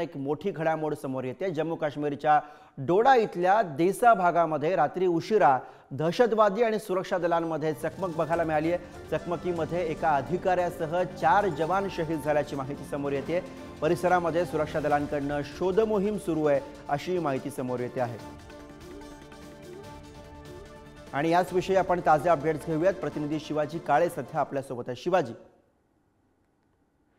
एक मोठी घडामोड समोर येते। जम्मू काश्मीरच्या डोडा इथल्या देसा भागामध्ये रात्री उशिरा दहशतवादी आणि सुरक्षा दलांमध्ये चकमक बघायला मिळाली आहे। चकमकीमध्ये एका अधिकाऱ्यासह 4 जवान शहीद झाल्याची माहिती समोर येते। परिसरामध्ये सुरक्षा दलांकडून शोध मोहीम सुरू आहे अशी माहिती समोर येते आहे। आणि याच विषयी आपण ताजे अपडेट्स घेऊयात। प्रतिनिधी शिवाजी काळे सध्या आपल्या सोबत आहे। शिवाजी,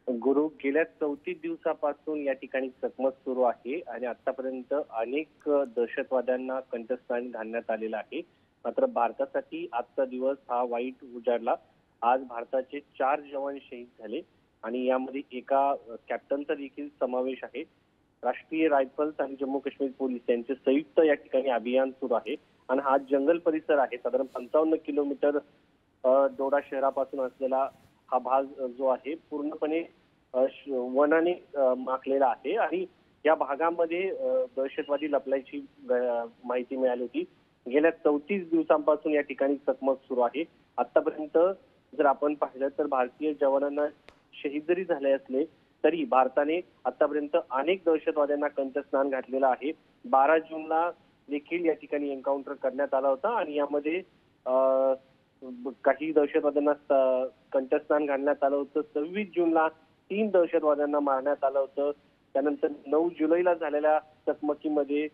गुरु, गेल्या 34 दिवसापासून या ठिकाणी चकमक सुरू आहे आणि आतापर्यंत अनेक दहशतवाद्यांना कंठस्नान घालण्यात आलेलं आहे। मात्र भारतासाठी आजचा दिवस हा वाईट उजाडला। आज भारताचे 4 जवान शहीद झाले आणि यामध्ये एका कॅप्टनचा देखील समावेश आहे। राष्ट्रीय रायफल्स आणि जम्मू काश्मीर पोलीस यांचे संयुक्त या ठिकाणी अभियान सुरू आहे आणि हा जंगल परिसर आहे। साधारण 55 किलोमीटर डोडा शहरापासून असलेला हा भाग जो आहे पूर्णपणे वनाने माखलेला आहे आणि या भागामध्ये दहशतवादी लपल्याची माहिती मिळाली होती। गेल्या 34 दिवसांपासून या ठिकाणी चकमक सुरू आहे। आतापर्यंत जर आपण पाहिलं तर भारतीय जवानांना शहीद जरी झाले असले तरी भारताने आतापर्यंत अनेक दहशतवाद्यांना कंठस्नान घातलेलं आहे। 12 जूनला देखील या ठिकाणी एन्काउंटर करण्यात आला होता आणि यामध्ये काही दहशतवाद्यांना कंठस्नान घालण्यात आलं होतं। 26 जूनला 3 दहशतवाद्यांना मारण्यात आलं होतं। त्यानंतर 9 जुलैला झालेल्या चकमकीमध्ये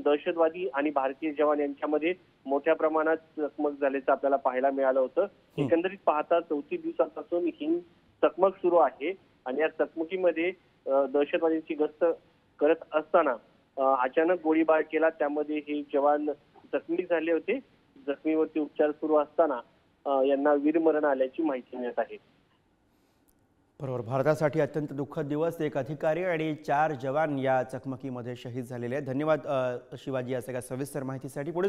दहशतवादी आणि भारतीय जवान यांच्यामध्ये मोठ्या प्रमाणात चकमक झाल्याचं आपल्याला पाहायला मिळालं होतं। एकंदरीत पाहता 34 दिवसांपासून ही चकमक सुरू आहे आणि या चकमकीमध्ये दहशतवाद्यांची गस्त करत असताना अचानक गोळीबार केला। त्यामध्ये हे जवान जखमी झाले होते। जखमीवरती उपचार सुरू असताना यांना वीरमरण आल्याची माहिती मिळत आहे। बरोबर, भारतासाठी अत्यंत दुःखद दिवस। एक अधिकारी आणि 4 जवान या चकमकीमध्ये शहीद झालेले आहेत। धन्यवाद शिवाजी या सगळ्या सविस्तर माहितीसाठी। पुढे